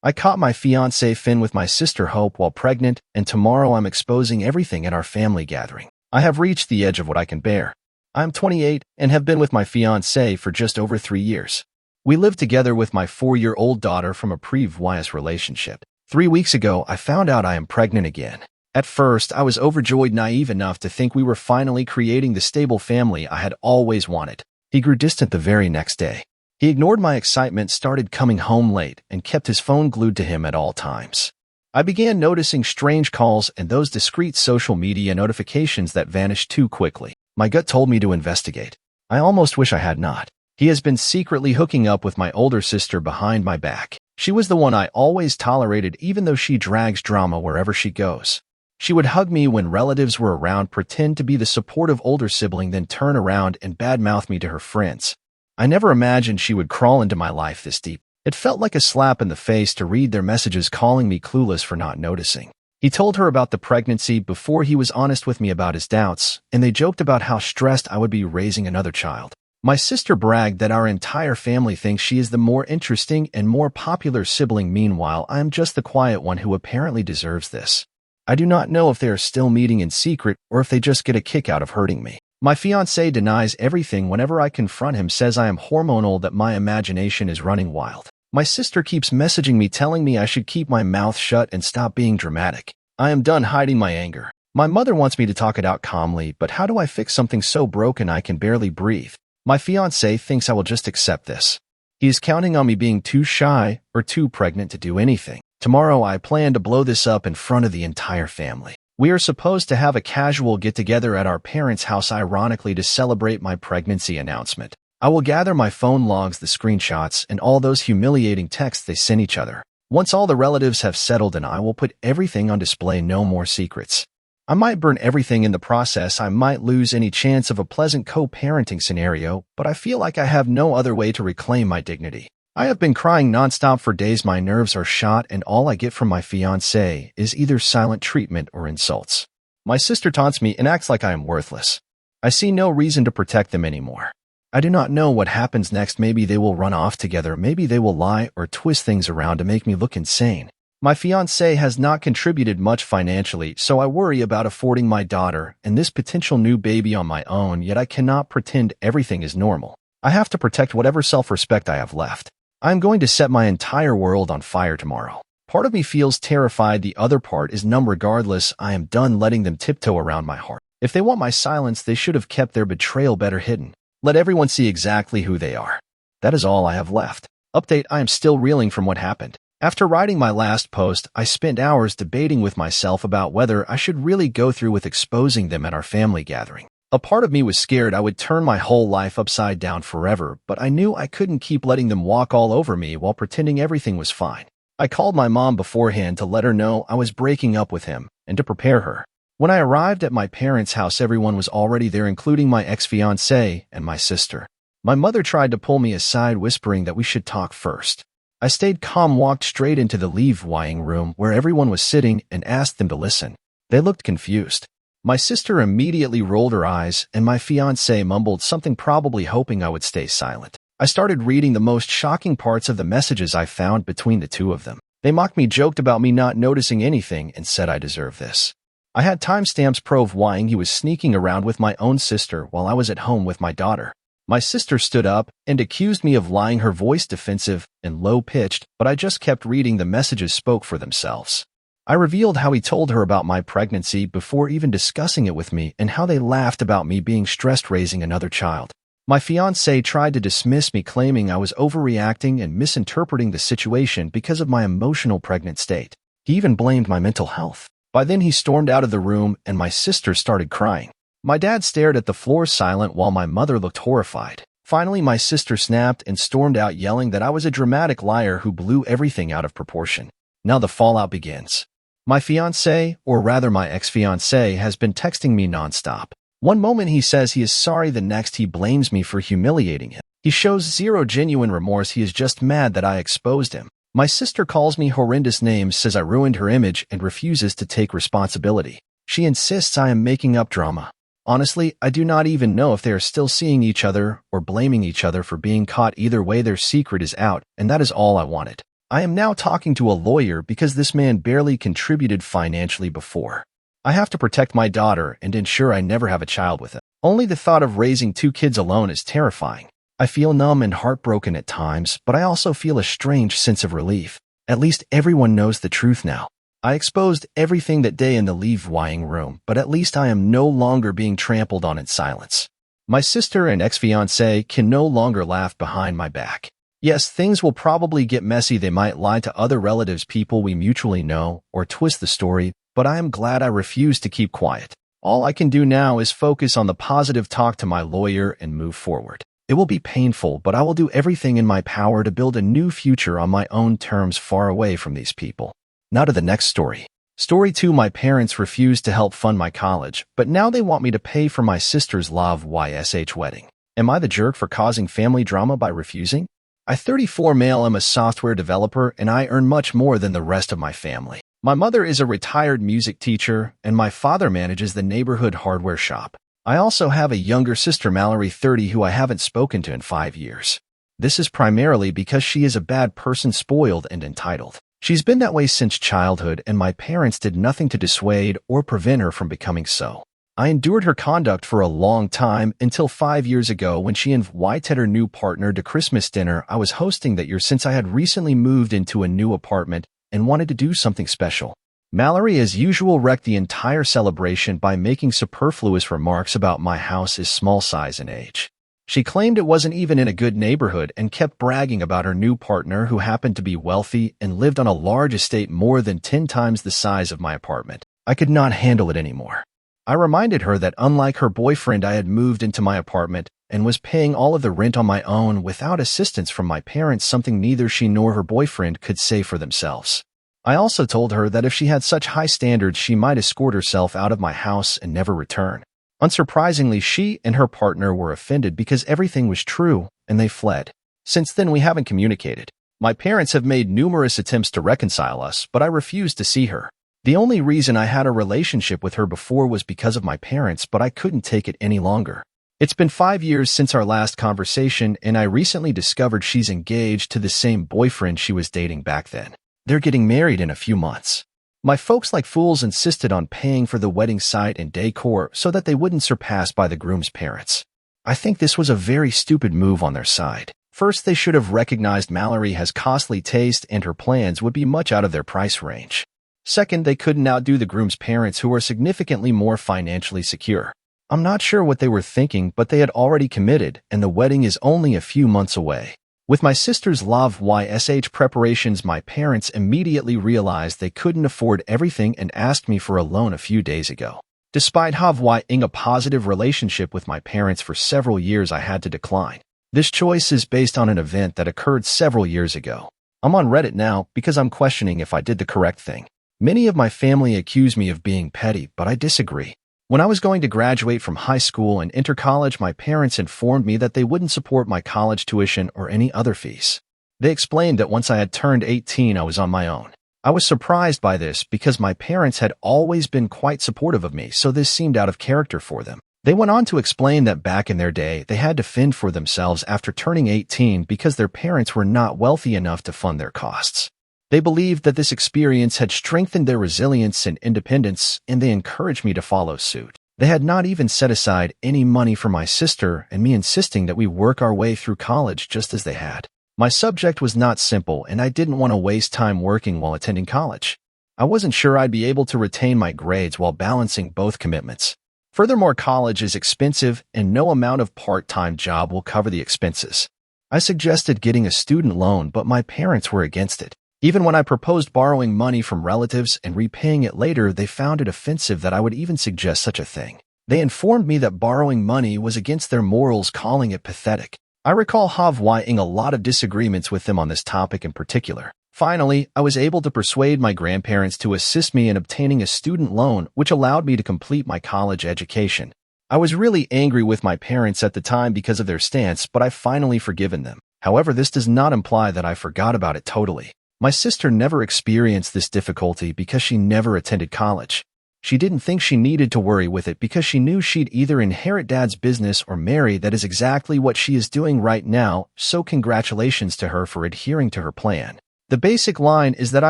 I caught my fiancé Finn with my sister Hope while pregnant, and tomorrow I'm exposing everything at our family gathering. I have reached the edge of what I can bear. I'm 28 and have been with my fiancé for just over 3 years. We live together with my 4-year-old daughter from a previous relationship. 3 weeks ago, I found out I am pregnant again. At first, I was overjoyed, naive enough to think we were finally creating the stable family I had always wanted. He grew distant the very next day. He ignored my excitement, started coming home late, and kept his phone glued to him at all times. I began noticing strange calls and those discreet social media notifications that vanished too quickly. My gut told me to investigate. I almost wish I had not. He has been secretly hooking up with my older sister behind my back. She was the one I always tolerated, even though she drags drama wherever she goes. She would hug me when relatives were around, pretend to be the supportive older sibling, then turn around and badmouth me to her friends. I never imagined she would crawl into my life this deep. It felt like a slap in the face to read their messages calling me clueless for not noticing. He told her about the pregnancy before he was honest with me about his doubts, and they joked about how stressed I would be raising another child. My sister bragged that our entire family thinks she is the more interesting and more popular sibling. Meanwhile, I am just the quiet one who apparently deserves this. I do not know if they are still meeting in secret or if they just get a kick out of hurting me. My fiancé denies everything whenever I confront him, says I am hormonal, that my imagination is running wild. My sister keeps messaging me telling me I should keep my mouth shut and stop being dramatic. I am done hiding my anger. My mother wants me to talk it out calmly, but how do I fix something so broken I can barely breathe? My fiancé thinks I will just accept this. He is counting on me being too shy or too pregnant to do anything. Tomorrow I plan to blow this up in front of the entire family. We are supposed to have a casual get-together at our parents' house, ironically, to celebrate my pregnancy announcement. I will gather my phone logs, the screenshots, and all those humiliating texts they sent each other. Once all the relatives have settled, and I will put everything on display, no more secrets. I might burn everything in the process, I might lose any chance of a pleasant co-parenting scenario, but I feel like I have no other way to reclaim my dignity. I have been crying nonstop for days, my nerves are shot, and all I get from my fiancé is either silent treatment or insults. My sister taunts me and acts like I am worthless. I see no reason to protect them anymore. I do not know what happens next. Maybe they will run off together, maybe they will lie or twist things around to make me look insane. My fiancé has not contributed much financially, so I worry about affording my daughter and this potential new baby on my own, yet I cannot pretend everything is normal. I have to protect whatever self-respect I have left. I am going to set my entire world on fire tomorrow. Part of me feels terrified, the other part is numb. Regardless, I am done letting them tiptoe around my heart. If they want my silence, they should have kept their betrayal better hidden. Let everyone see exactly who they are. That is all I have left. Update: I am still reeling from what happened. After writing my last post, I spent hours debating with myself about whether I should really go through with exposing them at our family gathering. A part of me was scared I would turn my whole life upside down forever, but I knew I couldn't keep letting them walk all over me while pretending everything was fine. I called my mom beforehand to let her know I was breaking up with him and to prepare her. When I arrived at my parents' house, everyone was already there, including my ex-fiancé and my sister. My mother tried to pull me aside, whispering that we should talk first. I stayed calm, walked straight into the leave-wying room where everyone was sitting, and asked them to listen. They looked confused. My sister immediately rolled her eyes, and my fiancé mumbled something, probably hoping I would stay silent. I started reading the most shocking parts of the messages I found between the two of them. They mocked me, joked about me not noticing anything, and said I deserve this. I had timestamps proving he was sneaking around with my own sister while I was at home with my daughter. My sister stood up and accused me of lying, her voice defensive and low-pitched, but I just kept reading. The messages spoke for themselves. I revealed how he told her about my pregnancy before even discussing it with me, and how they laughed about me being stressed raising another child. My fiancé tried to dismiss me, claiming I was overreacting and misinterpreting the situation because of my emotional pregnant state. He even blamed my mental health. By then he stormed out of the room, and my sister started crying. My dad stared at the floor silent while my mother looked horrified. Finally, my sister snapped and stormed out, yelling that I was a dramatic liar who blew everything out of proportion. Now the fallout begins. My fiancé, or rather my ex-fiancé, has been texting me nonstop. One moment he says he is sorry, the next he blames me for humiliating him. He shows zero genuine remorse, he is just mad that I exposed him. My sister calls me horrendous names, says I ruined her image, and refuses to take responsibility. She insists I am making up drama. Honestly, I do not even know if they are still seeing each other or blaming each other for being caught. Either way, their secret is out, and that is all I wanted. I am now talking to a lawyer because this man barely contributed financially before. I have to protect my daughter and ensure I never have a child with him. Only the thought of raising 2 kids alone is terrifying. I feel numb and heartbroken at times, but I also feel a strange sense of relief. At least everyone knows the truth now. I exposed everything that day in the leave-wying room, but at least I am no longer being trampled on in silence. My sister and ex-fiancé can no longer laugh behind my back. Yes, things will probably get messy. They might lie to other relatives, people we mutually know, or twist the story, but I am glad I refused to keep quiet. All I can do now is focus on the positive, talk to my lawyer, and move forward. It will be painful, but I will do everything in my power to build a new future on my own terms, far away from these people. Now to the next story. Story 2. My parents refused to help fund my college, but now they want me to pay for my sister's love YSH wedding. Am I the jerk for causing family drama by refusing? I, 34 male, am a software developer and I earn much more than the rest of my family. My mother is a retired music teacher and my father manages the neighborhood hardware shop. I also have a younger sister, Mallory, 30, who I haven't spoken to in 5 years. This is primarily because she is a bad person, spoiled and entitled. She's been that way since childhood and my parents did nothing to dissuade or prevent her from becoming so. I endured her conduct for a long time until 5 years ago when she invited her new partner to Christmas dinner I was hosting that year, since I had recently moved into a new apartment and wanted to do something special. Mallory, as usual, wrecked the entire celebration by making superfluous remarks about my house's small size and age. She claimed it wasn't even in a good neighborhood and kept bragging about her new partner, who happened to be wealthy and lived on a large estate more than 10 times the size of my apartment. I could not handle it anymore. I reminded her that unlike her boyfriend, I had moved into my apartment and was paying all of the rent on my own without assistance from my parents, something neither she nor her boyfriend could say for themselves. I also told her that if she had such high standards, she might escort herself out of my house and never return. Unsurprisingly, she and her partner were offended because everything was true and they fled. Since then, we haven't communicated. My parents have made numerous attempts to reconcile us, but I refused to see her. The only reason I had a relationship with her before was because of my parents, but I couldn't take it any longer. It's been 5 years since our last conversation, and I recently discovered she's engaged to the same boyfriend she was dating back then. They're getting married in a few months. My folks, like fools, insisted on paying for the wedding site and decor so that they wouldn't surpass by the groom's parents. I think this was a very stupid move on their side. First, they should have recognized Mallory has costly taste and her plans would be much out of their price range. Second, they couldn't outdo the groom's parents, who are significantly more financially secure. I'm not sure what they were thinking, but they had already committed, and the wedding is only a few months away. With my sister's love YSH preparations, my parents immediately realized they couldn't afford everything and asked me for a loan a few days ago. Despite having a positive relationship with my parents for several years, I had to decline. This choice is based on an event that occurred several years ago. I'm on Reddit now because I'm questioning if I did the correct thing. Many of my family accuse me of being petty, but I disagree. When I was going to graduate from high school and enter college, my parents informed me that they wouldn't support my college tuition or any other fees. They explained that once I had turned 18, I was on my own. I was surprised by this because my parents had always been quite supportive of me, so this seemed out of character for them. They went on to explain that back in their day, they had to fend for themselves after turning 18 because their parents were not wealthy enough to fund their costs. They believed that this experience had strengthened their resilience and independence, and they encouraged me to follow suit. They had not even set aside any money for my sister and me, insisting that we work our way through college just as they had. My subject was not simple, and I didn't want to waste time working while attending college. I wasn't sure I'd be able to retain my grades while balancing both commitments. Furthermore, college is expensive, and no amount of part-time job will cover the expenses. I suggested getting a student loan, but my parents were against it. Even when I proposed borrowing money from relatives and repaying it later, they found it offensive that I would even suggest such a thing. They informed me that borrowing money was against their morals, calling it pathetic. I recall having a lot of disagreements with them on this topic in particular. Finally, I was able to persuade my grandparents to assist me in obtaining a student loan, which allowed me to complete my college education. I was really angry with my parents at the time because of their stance, but I've finally forgiven them. However, this does not imply that I forgot about it totally. My sister never experienced this difficulty because she never attended college. She didn't think she needed to worry with it because she knew she'd either inherit dad's business or marry. That is exactly what she is doing right now, so congratulations to her for adhering to her plan. The basic line is that I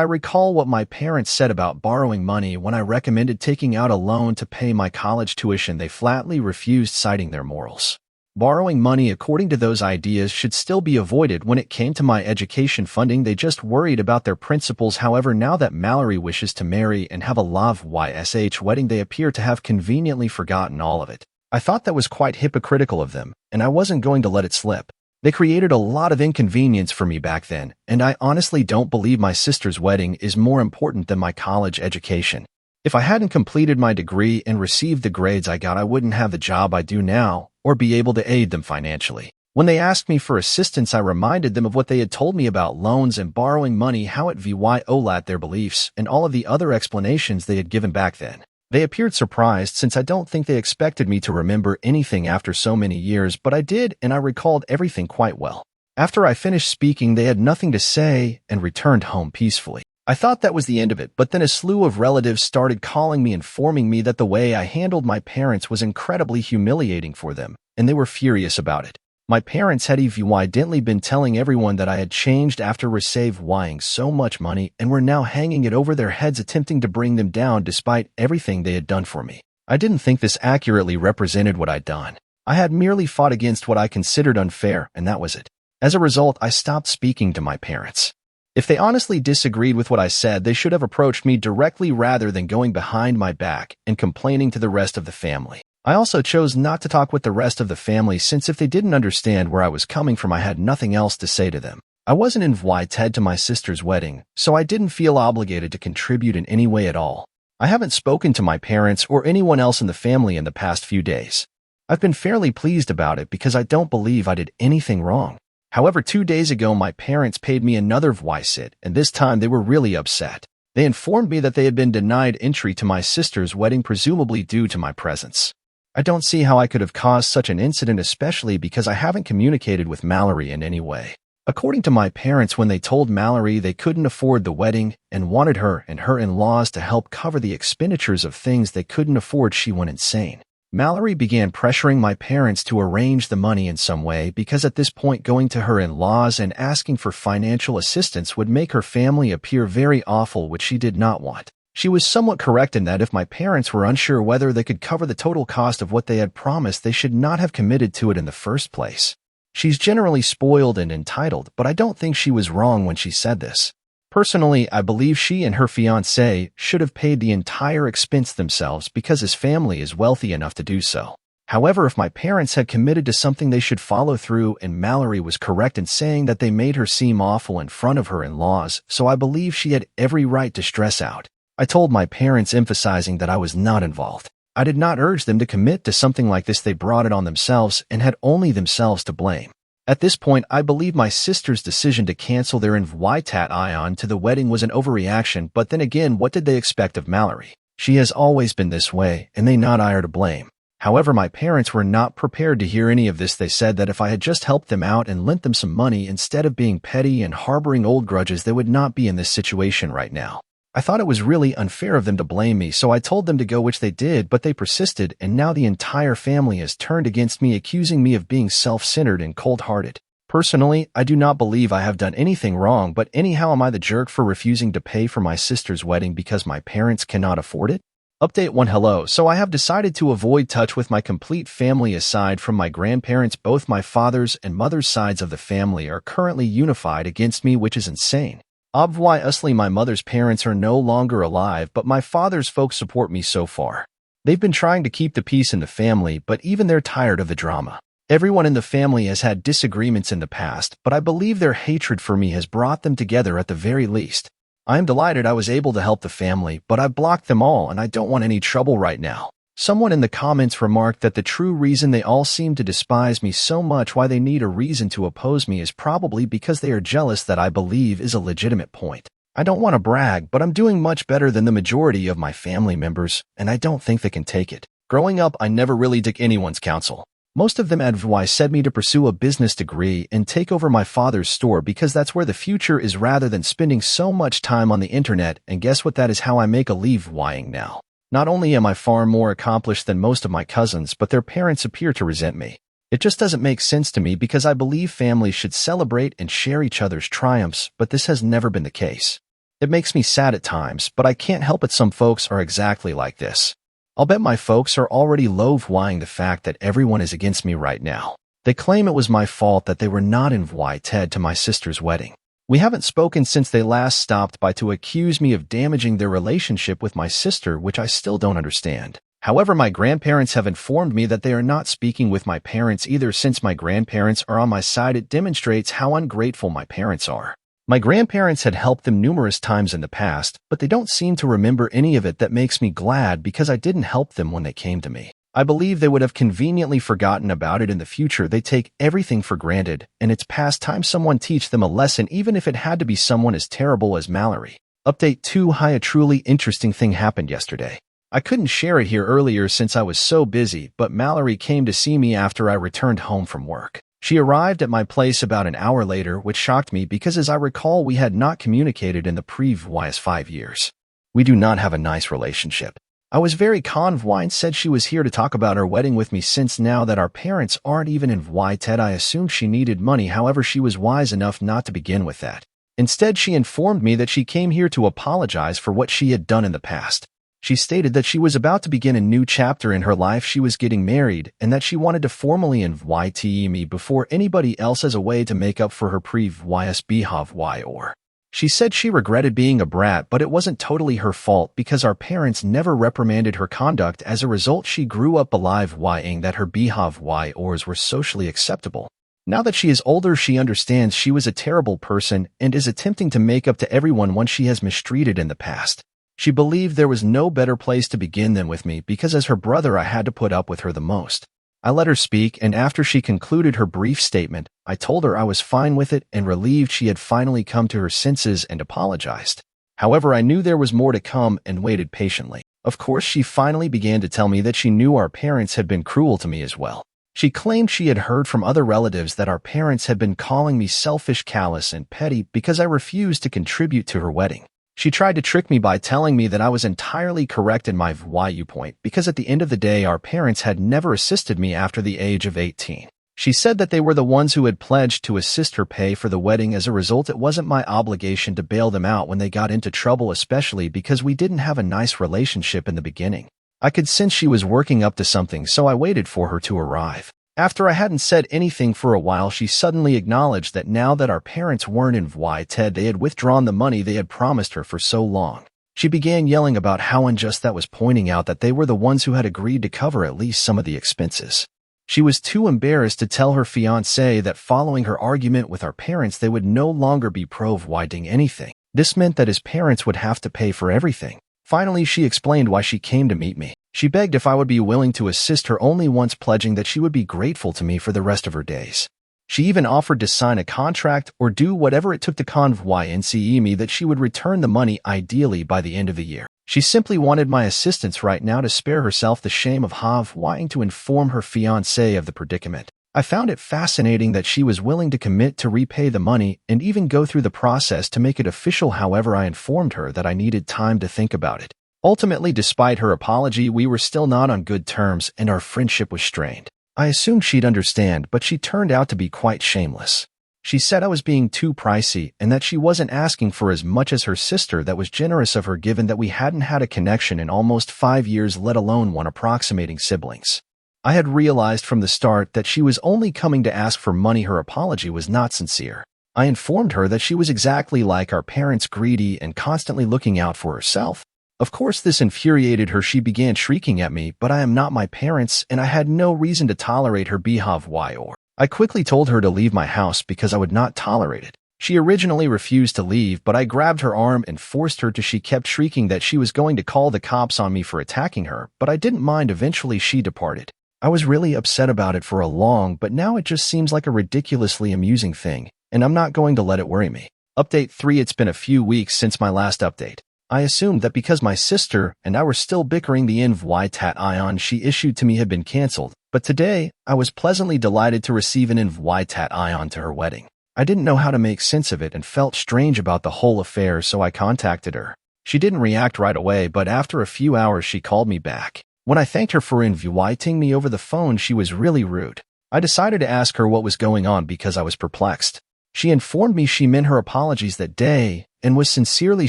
recall what my parents said about borrowing money when I recommended taking out a loan to pay my college tuition. They flatly refused, citing their morals. Borrowing money according to those ideas should still be avoided when it came to my education funding. They just worried about their principles. However, now that Mallory wishes to marry and have a love YSH wedding, they appear to have conveniently forgotten all of it. I thought that was quite hypocritical of them, and I wasn't going to let it slip. They created a lot of inconvenience for me back then, and I honestly don't believe my sister's wedding is more important than my college education. If I hadn't completed my degree and received the grades I got, I wouldn't have the job I do now or be able to aid them financially. When they asked me for assistance, I reminded them of what they had told me about loans and borrowing money, how it violated their beliefs, and all of the other explanations they had given back then. They appeared surprised, since I don't think they expected me to remember anything after so many years, but I did, and I recalled everything quite well. After I finished speaking, they had nothing to say and returned home peacefully. I thought that was the end of it, but then a slew of relatives started calling me, informing me that the way I handled my parents was incredibly humiliating for them, and they were furious about it. My parents had evidently been telling everyone that I had changed after receiving so much money and were now hanging it over their heads, attempting to bring them down despite everything they had done for me. I didn't think this accurately represented what I'd done. I had merely fought against what I considered unfair, and that was it. As a result, I stopped speaking to my parents. If they honestly disagreed with what I said, they should have approached me directly rather than going behind my back and complaining to the rest of the family. I also chose not to talk with the rest of the family, since if they didn't understand where I was coming from, I had nothing else to say to them. I wasn't invited to my sister's wedding, so I didn't feel obligated to contribute in any way at all. I haven't spoken to my parents or anyone else in the family in the past few days. I've been fairly pleased about it because I don't believe I did anything wrong. However, 2 days ago, my parents paid me another visit, and this time they were really upset. They informed me that they had been denied entry to my sister's wedding, presumably due to my presence. I don't see how I could have caused such an incident, especially because I haven't communicated with Mallory in any way. According to my parents, when they told Mallory they couldn't afford the wedding and wanted her and her in-laws to help cover the expenditures of things they couldn't afford, she went insane. Mallory began pressuring my parents to arrange the money in some way, because at this point going to her in-laws and asking for financial assistance would make her family appear very awful, which she did not want. She was somewhat correct in that if my parents were unsure whether they could cover the total cost of what they had promised, they should not have committed to it in the first place. She's generally spoiled and entitled, but I don't think she was wrong when she said this. Personally, I believe she and her fiancé should have paid the entire expense themselves because his family is wealthy enough to do so. However, if my parents had committed to something, they should follow through, and Mallory was correct in saying that they made her seem awful in front of her in-laws, so I believe she had every right to stress out. I told my parents, emphasizing that I was not involved. I did not urge them to commit to something like this. They brought it on themselves and had only themselves to blame. At this point, I believe my sister's decision to cancel their invitation to the wedding was an overreaction, but then again, what did they expect of Mallory? She has always been this way, and they not are to blame. However, my parents were not prepared to hear any of this. They said that if I had just helped them out and lent them some money instead of being petty and harboring old grudges, they would not be in this situation right now. I thought it was really unfair of them to blame me, so I told them to go, which they did, but they persisted, and now the entire family has turned against me, accusing me of being self-centered and cold-hearted. Personally, I do not believe I have done anything wrong, but anyhow, am I the jerk for refusing to pay for my sister's wedding because my parents cannot afford it? Update 1. Hello. So I have decided to avoid touch with my complete family aside from my grandparents. Both my father's and mother's sides of the family are currently unified against me, which is insane. Obviously, my mother's parents are no longer alive, but my father's folks support me so far. They've been trying to keep the peace in the family, but even they're tired of the drama. Everyone in the family has had disagreements in the past, but I believe their hatred for me has brought them together at the very least. I am delighted I was able to help the family, but I blocked them all and I don't want any trouble right now. Someone in the comments remarked that the true reason they all seem to despise me so much, why they need a reason to oppose me, is probably because they are jealous. That I believe is a legitimate point. I don't want to brag, but I'm doing much better than the majority of my family members, and I don't think they can take it. Growing up, I never really took anyone's counsel. Most of them advised me to pursue a business degree and take over my father's store because that's where the future is, rather than spending so much time on the internet, and guess what? That is how I make a living now. Not only am I far more accomplished than most of my cousins, but their parents appear to resent me. It just doesn't make sense to me because I believe families should celebrate and share each other's triumphs, but this has never been the case. It makes me sad at times, but I can't help it, some folks are exactly like this. I'll bet my folks are already loathing the fact that everyone is against me right now. They claim it was my fault that they were not invited to my sister's wedding. We haven't spoken since they last stopped by to accuse me of damaging their relationship with my sister, which I still don't understand. However, my grandparents have informed me that they are not speaking with my parents either. Since my grandparents are on my side, it demonstrates how ungrateful my parents are. My grandparents had helped them numerous times in the past, but they don't seem to remember any of it. That makes me glad because I didn't help them when they came to me. I believe they would have conveniently forgotten about it in the future. They take everything for granted, and it's past time someone teach them a lesson, even if it had to be someone as terrible as Mallory. Update 2. Hi, a truly interesting thing happened yesterday. I couldn't share it here earlier since I was so busy, but Mallory came to see me after I returned home from work. She arrived at my place about an hour later, which shocked me because, as I recall, we had not communicated in the previous 5 years. We do not have a nice relationship. I was very convinced, said she was here to talk about her wedding with me since now that our parents aren't even invited. I assumed she needed money, however she was wise enough not to begin with that. Instead, she informed me that she came here to apologize for what she had done in the past. She stated that she was about to begin a new chapter in her life. She was getting married and that she wanted to formally invite me before anybody else as a way to make up for her previous behavior. She said she regretted being a brat, but it wasn't totally her fault because our parents never reprimanded her conduct. As a result, she grew up believing that her behaviors were socially acceptable. Now that she is older, she understands she was a terrible person and is attempting to make up to everyone once she has mistreated in the past. She believed there was no better place to begin than with me because as her brother I had to put up with her the most. I let her speak, and after she concluded her brief statement, I told her I was fine with it and relieved she had finally come to her senses and apologized. However, I knew there was more to come and waited patiently. Of course, she finally began to tell me that she knew our parents had been cruel to me as well. She claimed she had heard from other relatives that our parents had been calling me selfish, callous, and petty because I refused to contribute to her wedding. She tried to trick me by telling me that I was entirely correct in my viewpoint because at the end of the day our parents had never assisted me after the age of 18. She said that they were the ones who had pledged to assist her pay for the wedding. As a result, it wasn't my obligation to bail them out when they got into trouble, especially because we didn't have a nice relationship in the beginning. I could sense she was working up to something, so I waited for her to arrive. After I hadn't said anything for a while, she suddenly acknowledged that now that our parents weren't invited, they had withdrawn the money they had promised her for so long. She began yelling about how unjust that was, pointing out that they were the ones who had agreed to cover at least some of the expenses. She was too embarrassed to tell her fiancé that following her argument with our parents, they would no longer be providing anything. This meant that his parents would have to pay for everything. Finally, she explained why she came to meet me. She begged if I would be willing to assist her, only once pledging that she would be grateful to me for the rest of her days. She even offered to sign a contract or do whatever it took to convince me that she would return the money ideally by the end of the year. She simply wanted my assistance right now to spare herself the shame of wanting to inform her fiancé of the predicament. I found it fascinating that she was willing to commit to repay the money and even go through the process to make it official. However, I informed her that I needed time to think about it. Ultimately, despite her apology, we were still not on good terms and our friendship was strained. I assumed she'd understand, but she turned out to be quite shameless. She said I was being too pricey and that she wasn't asking for as much as her sister. That was generous of her given that we hadn't had a connection in almost 5 years, let alone one approximating siblings. I had realized from the start that she was only coming to ask for money. Her apology was not sincere. I informed her that she was exactly like our parents, greedy and constantly looking out for herself. Of course, this infuriated her. She began shrieking at me, but I am not my parents and I had no reason to tolerate her behavior. I quickly told her to leave my house because I would not tolerate it. She originally refused to leave, but I grabbed her arm and forced her to. She kept shrieking that she was going to call the cops on me for attacking her, but I didn't mind. Eventually, she departed. I was really upset about it for a long, but now it just seems like a ridiculously amusing thing, and I'm not going to let it worry me. Update 3. It's been a few weeks since my last update. I assumed that because my sister and I were still bickering, the invitation she issued to me had been canceled, but today I was pleasantly delighted to receive an invitation to her wedding. I didn't know how to make sense of it and felt strange about the whole affair, so I contacted her. She didn't react right away, but after a few hours she called me back. When I thanked her for inviting me over the phone, she was really rude. I decided to ask her what was going on because I was perplexed. She informed me she meant her apologies that day and was sincerely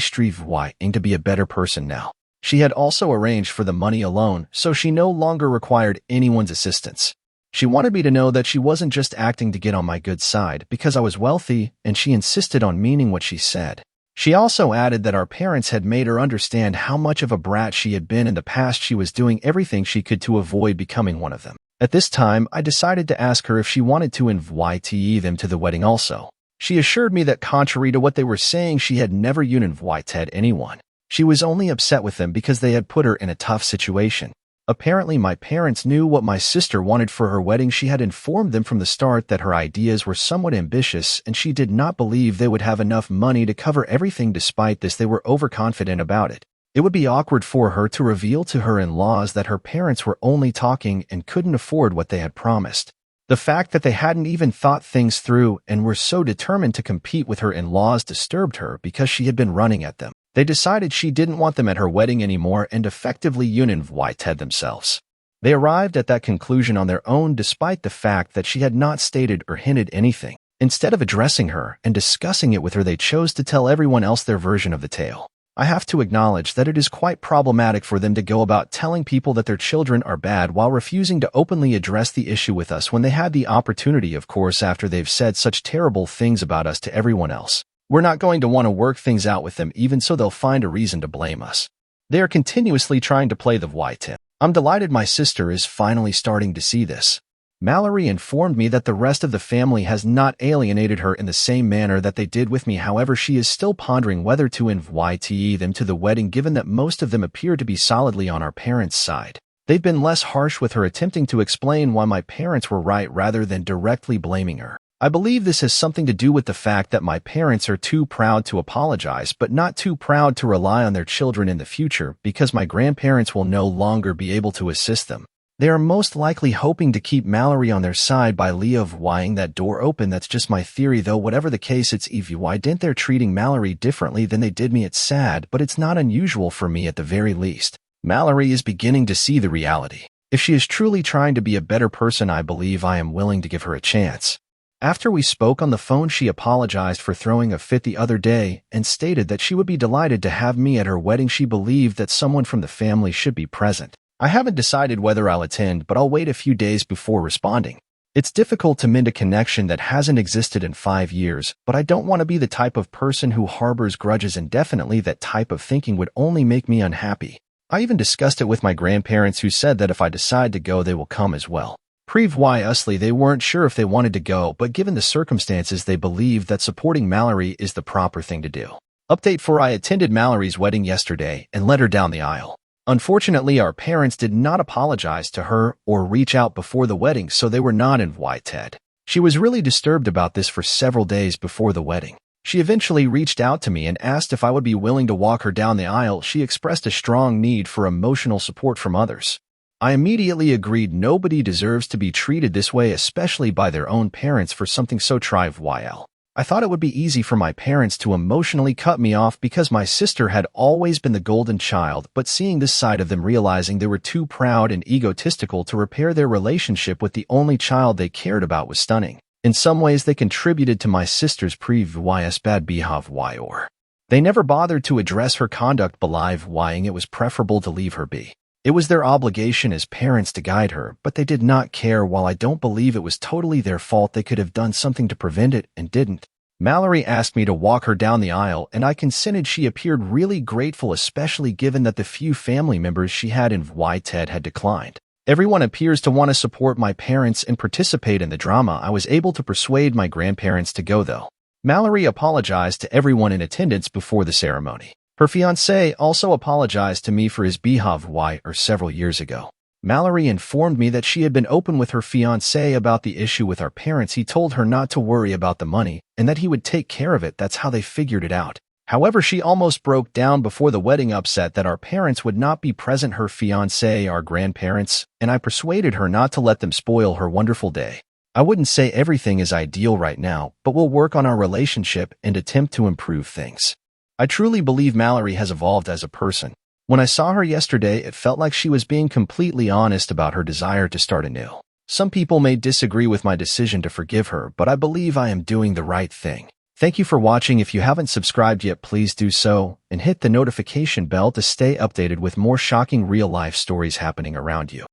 striving to be a better person now. She had also arranged for the money alone, so she no longer required anyone's assistance. She wanted me to know that she wasn't just acting to get on my good side because I was wealthy, and she insisted on meaning what she said. She also added that our parents had made her understand how much of a brat she had been in the past. She was doing everything she could to avoid becoming one of them. At this time, I decided to ask her if she wanted to invite them to the wedding also. She assured me that contrary to what they were saying, she had never invited anyone. She was only upset with them because they had put her in a tough situation. Apparently, my parents knew what my sister wanted for her wedding. She had informed them from the start that her ideas were somewhat ambitious, and she did not believe they would have enough money to cover everything. Despite this, they were overconfident about it. It would be awkward for her to reveal to her in-laws that her parents were only talking and couldn't afford what they had promised. The fact that they hadn't even thought things through and were so determined to compete with her in-laws disturbed her because she had been running at them. They decided she didn't want them at her wedding anymore and effectively invited themselves. They arrived at that conclusion on their own despite the fact that she had not stated or hinted anything. Instead of addressing her and discussing it with her, they chose to tell everyone else their version of the tale. I have to acknowledge that it is quite problematic for them to go about telling people that their children are bad while refusing to openly address the issue with us when they had the opportunity, of course, after they've said such terrible things about us to everyone else. We're not going to want to work things out with them, even so they'll find a reason to blame us. They are continuously trying to play the victim. I'm delighted my sister is finally starting to see this. Mallory informed me that the rest of the family has not alienated her in the same manner that they did with me. However, she is still pondering whether to invite them to the wedding, given that most of them appear to be solidly on our parents' side. They've been less harsh with her, attempting to explain why my parents were right rather than directly blaming her. I believe this has something to do with the fact that my parents are too proud to apologize, but not too proud to rely on their children in the future because my grandparents will no longer be able to assist them. They are most likely hoping to keep Mallory on their side by leaving that door open. That's just my theory, though. Whatever the case, it's why didn't they're treating Mallory differently than they did me. It's sad, but it's not unusual for me at the very least. Mallory is beginning to see the reality. If she is truly trying to be a better person, I believe I am willing to give her a chance. After we spoke on the phone, she apologized for throwing a fit the other day and stated that she would be delighted to have me at her wedding. She believed that someone from the family should be present. I haven't decided whether I'll attend, but I'll wait a few days before responding. It's difficult to mend a connection that hasn't existed in 5 years, but I don't want to be the type of person who harbors grudges indefinitely. That type of thinking would only make me unhappy. I even discussed it with my grandparents, who said that if I decide to go, they will come as well. Previously, they weren't sure if they wanted to go, but given the circumstances, they believed that supporting Mallory is the proper thing to do. Update: I attended Mallory's wedding yesterday and led her down the aisle. Unfortunately, our parents did not apologize to her or reach out before the wedding, so they were not invited. She was really disturbed about this for several days before the wedding. She eventually reached out to me and asked if I would be willing to walk her down the aisle. She expressed a strong need for emotional support from others. I immediately agreed. Nobody deserves to be treated this way, especially by their own parents, for something so trivial. I thought it would be easy for my parents to emotionally cut me off because my sister had always been the golden child, but seeing this side of them, realizing they were too proud and egotistical to repair their relationship with the only child they cared about, was stunning. In some ways, they contributed to my sister's previous bad behavior. They never bothered to address her conduct, believing it was preferable to leave her be. It was their obligation as parents to guide her, but they did not care. While I don't believe it was totally their fault, they could have done something to prevent it and didn't. Mallory asked me to walk her down the aisle, and I consented. She appeared really grateful, especially given that the few family members she had invited had declined. Everyone appears to want to support my parents and participate in the drama. I was able to persuade my grandparents to go, though. Mallory apologized to everyone in attendance before the ceremony. Her fiancé also apologized to me for his behavior several years ago. Mallory informed me that she had been open with her fiancé about the issue with our parents. He told her not to worry about the money and that he would take care of it. That's how they figured it out. However, she almost broke down before the wedding, upset that our parents would not be present, her fiancé, our grandparents, and I persuaded her not to let them spoil her wonderful day. I wouldn't say everything is ideal right now, but we'll work on our relationship and attempt to improve things. I truly believe Mallory has evolved as a person. When I saw her yesterday, it felt like she was being completely honest about her desire to start anew. Some people may disagree with my decision to forgive her, but I believe I am doing the right thing. Thank you for watching. If you haven't subscribed yet, please do so, and hit the notification bell to stay updated with more shocking real-life stories happening around you.